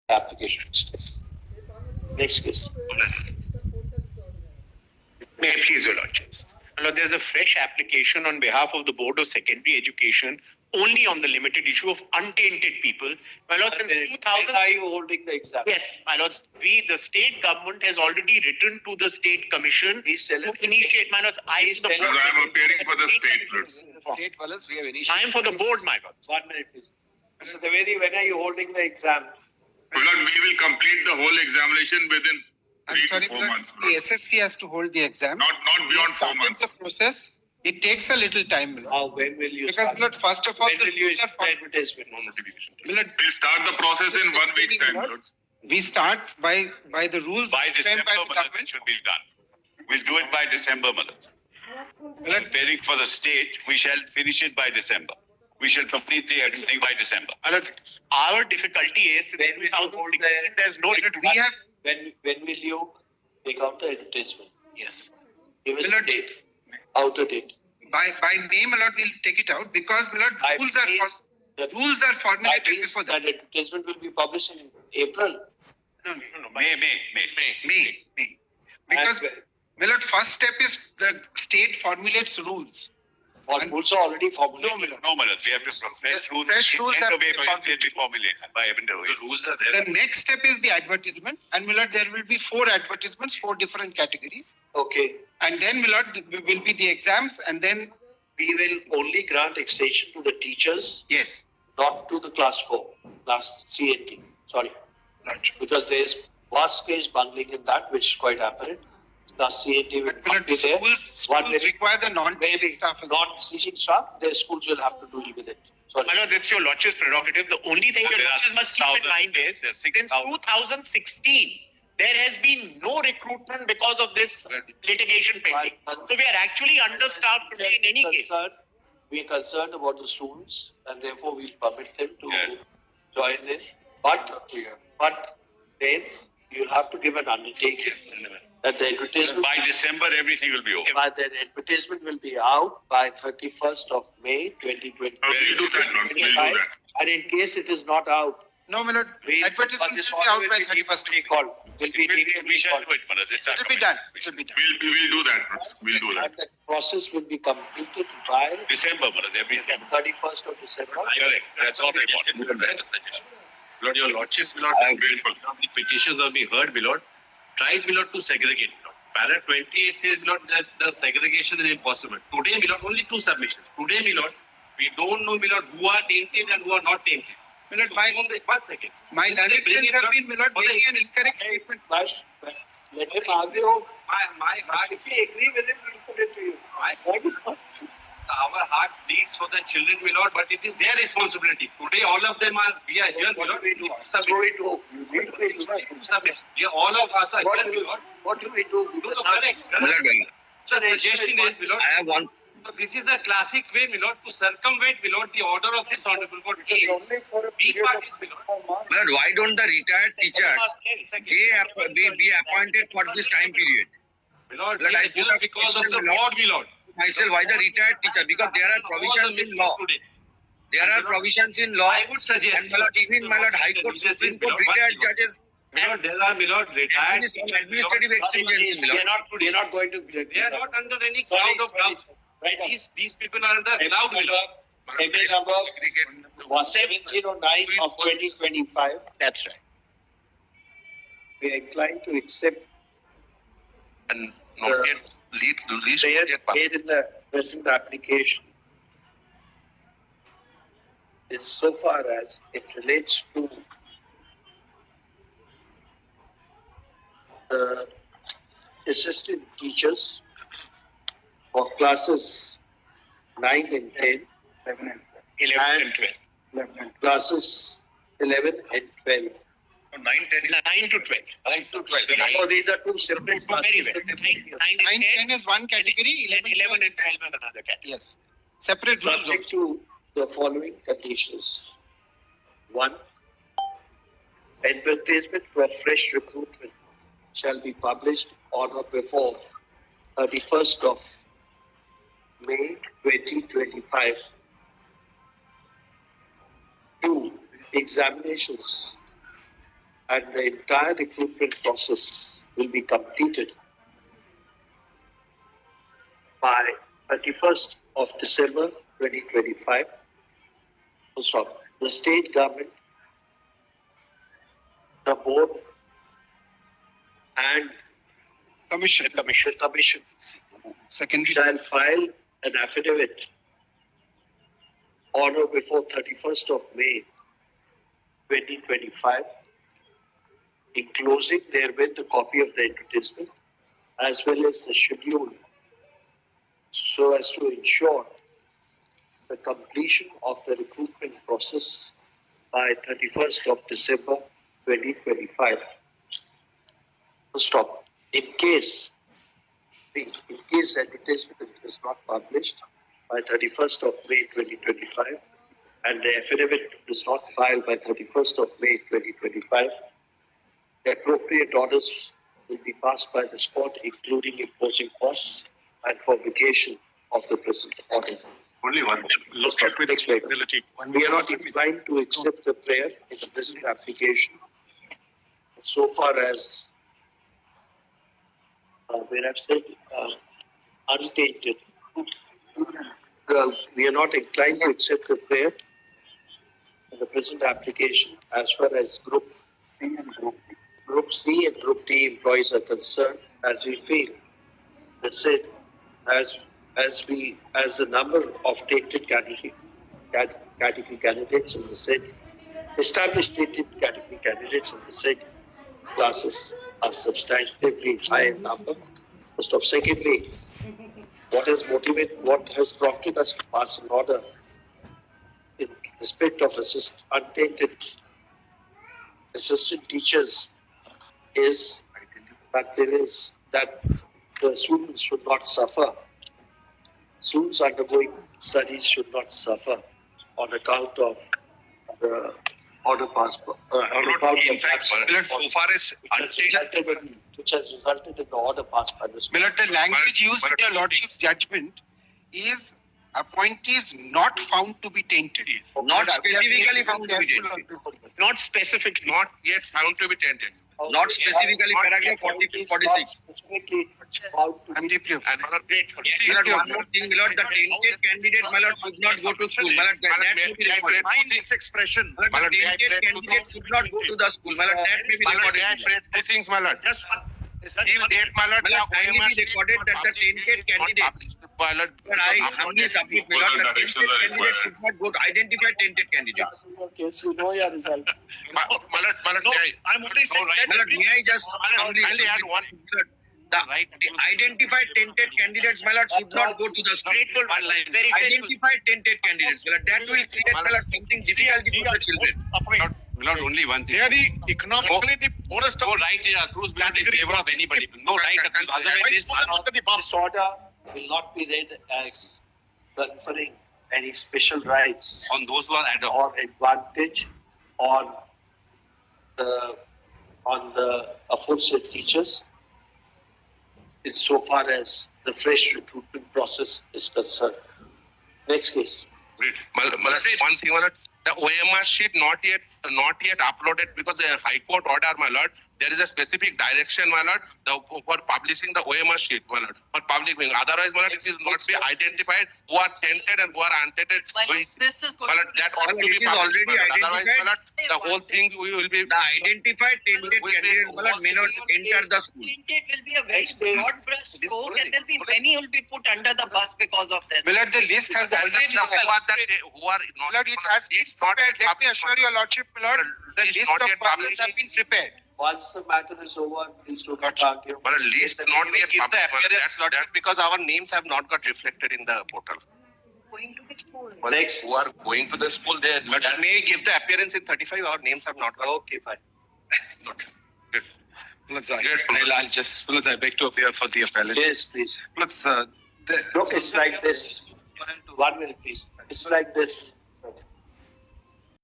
applications. Next case. May I please, Your Lordships? Now, there's a fresh application on behalf of the Board of Secondary Education only on the limited issue of untainted people. My Lord, since 2000... When are you holding the exam? Yes, my Lords, the state government has already written to the state commission to initiate, my Lords, I am appearing for the state, Lords. State fellows, we have initiated. I am for the board, my Lords. 1 minute, please. Mr. Devedi, when are you holding the exam? My Lord, we will complete the whole examination within 3 to 4 months. The SSC has to hold the exam. Not beyond 4 months. The process, it takes a little time, my lord. When will you Because, start? Lord, first of all, When will you rules are start advertisement? My lord, We'll start the process in 1 week's time, Lords. we start by the rules By December, framed by the my Lords, it government. should be done. We'll do it by December, my Lords. My lord, Preparing for the state, we shall finish it by December. We shall complete the everything by December. My Lords, our difficulty is in When will you hold 2016, there's no... we have When will you take out the advertisement? Yes. Give us My the lord, date. Outer date. by May, my lord, we'll take it out because, my lord, I rules mean, the- rules are That formulated means before that that. advertisement will be published in April. No, May. because, And my lord, first step is the state formulates rules. what rules are already formulated. No, my lord. No, my Lords, we have to fresh rules. Fresh rules End have of to be April, they'll be formulated by end of April. The rules are The next step is the advertisement, and my lord, there will be 4 advertisements, 4 different categories, Okay. and then, my lord, will be the exams, and then We will only grant extension to the teachers, yes, not to the class 4, class CNT. Sorry. Because there is vast case bungling in that, which is quite apparent. Class CNT will but my not lord, be there. schools require the non-teaching Maybe staff as well. non-teaching staff, their schools will have to deal with it. Sorry. My Lord, it's your Lordship's prerogative. The only thing your Lordship must keep in mind is, since 2016, there has been no recruitment because of this litigation pending. So we are actually understaffed today in any case. We are concerned about the students, and therefore we'll permit them to Yeah. join in. But then you'll have to give an undertaking that the advertisement By December, everything will be over. the advertisement will be out by 31st of May 2020. We'll do that, Lords. We'll do that. And in case it is not out, No, my lord, advertisement will this be order out will by be 31st. deemed recalled. Will be deemed We shall recalled. do it, my Lord. It's our It will be commitment. done. It will be done. We'll do that, Lords. We'll do that. And the process will be completed by December, my Lord, everything. 31st of December. Correct. That's all important. Lord, your Lordship, Lord, I am grateful. the petitions will be heard, my Lord. Try, my Lord, to segregate. Para 28 says, my Lord, that the segregation is impossible. Today, my Lord, only 2 submissions. Today, my Lord, we don't know, my Lord, who are tainted and who are not tainted. My lord, So, my 1 second. learned friends have been, my lord, For the making an exist- incorrect statement. But let him argue. My heart, If we agree with him, we'll put it to you. our heart beats for the children, my Lord, but it is their responsibility. Today, all of them are, we are here, my What Lord. do we do? Submit. So we do. What do we do? Submit. We are, all of us are What here, do my Lord. what do we do? No, no, correct. The suggestion is, my Lord, I have one. this is a classic way, my Lord, to circumvent, my Lord, the order of this honorable court. It's only for a B period part of is, my Lord. But why don't the retired teachers be appointed for this time period? My Lord, But we I are put here a because of question, the my Lord. board, my Lord. Myself, why the retired teacher? Because there are provisions in law. Today. There are provisions in law. I would suggest, And my Lord, even my Lord, High Court, Supreme Court, retired judges, my Lord, there are, my Lord, retired teachers, my Lord. administrative exigencies, my They're Lord. not going to. They are not under any Sorry, cloud of doubt. Right. These people are under cloud, my Lord. MA number was 709 of 2025. That's right. We are inclined to accept And not yet least prayer made in the present application insofar as it relates to the assistant teachers for classes 9 and 10, 11 and 12. classes 11 and 12. 9 to 12. 9 to 12. Oh, these are two separate Very classes. well. 9 9, and 10, 10 is one category, 11 and 12 and another category. Yes. Separate rules. Subject to the following conditions. 1. Advertisement for fresh recruitment shall be published on or before 31st of May 2025. 2. Examinations and the entire recruitment process will be completed by 31st of December 2025. Full stop. The state government, the board, and Commission. Secondary. shall file an affidavit on or before 31st of May 2025, enclosing therewith a copy of the advertisement as well as the schedule, so as to ensure the completion of the recruitment process by 31st of December 2025. Full stop. In case advertisement is not published by 31st of May 2025 and the affidavit is not filed by 31st of May 2025, the appropriate orders will be passed by this court, including imposing costs and for vacation of the present order. Only one. Look at with explainability. We are not inclined to accept the prayer in the present application so far as where I've said untainted. We are not inclined to accept the prayer in the present application as far as Group C and Group D employees are concerned, as we feel. They said, as the number of tainted category candidates in the said established tainted category candidates in the said classes are substantively high in number. First of secondly, what has prompted us to pass an order in respect of untainted assistant teachers is that the students should not suffer. Students undergoing studies should not suffer on account of the order passed. So far as Which has resulted in the order passed by this. Milord, the language used in your lordship's judgment is appointees not found to be tainted. Not specifically found to be tainted. Not specific. not yet found to be tainted. Not specifically paragraph 46. Specifically found to I'm be deeply And Milord, one more thing, Milord, the tainted candidate, Milord, should not go to school. Milord, that may be recorded. Find this expression. Milord, the tainted candidate should not go to the school. Milord, that may be recorded. Two things, my lord. Just one. Till date, my lord, Milord, kindly be recorded that the tainted candidate. My lord, But I humbly submit, Milord, the tainted candidate should not go to identify tainted candidates. in your case, you know your result. my lord, No, may I- I'm only saying that Milord, may I just humbly I'll add one. the identified tainted candidates, my lord, should not go to the school. grateful one line. Very grateful. Identified tainted candidates, my lord, that will create, my lord, something difficult for the children. Milord, only one thing. They are the economically the poorest No right accrues milord in favor of anybody. No right accrues. Otherwise, This order will not be read as conferring any special rights on those who are ad hoc. or advantage on the aforesaid teachers insofar as the fresh recruitment process is concerned. Next case. Great. One thing, my lord. The OMR sheet not yet uploaded because the High Court order, my lord. There is a specific direction, my lord, for publishing the OMR sheet, my lord, for public viewing. Otherwise, my lord, it is not be identified who are tainted and who are untainted. This is going My lord, that ought to It be is published, already my lord. Otherwise, my lord, identified. the whole thing will be. The identified tainted candidates, my lord, may not enter the school. Tainted will be a very broad brush stroke, and there'll be many who will be put under the bus because of this. Milord, the list has already Who are not. Milord, it has been prepared. Let me assure your lordship, Milord, the It's list not of yet persons published. have been prepared. Once the matter is over, please do not argue. But at least not yet give the published. appearance That's because our names have not got reflected in the portal. Going to which school? Next. who are going to the school there. But may give the appearance in 35, our names have not got. Okay, fine. I beg to appear for the appellate. Yes, please. Look, it's like this. 1 minute, please. It's like this.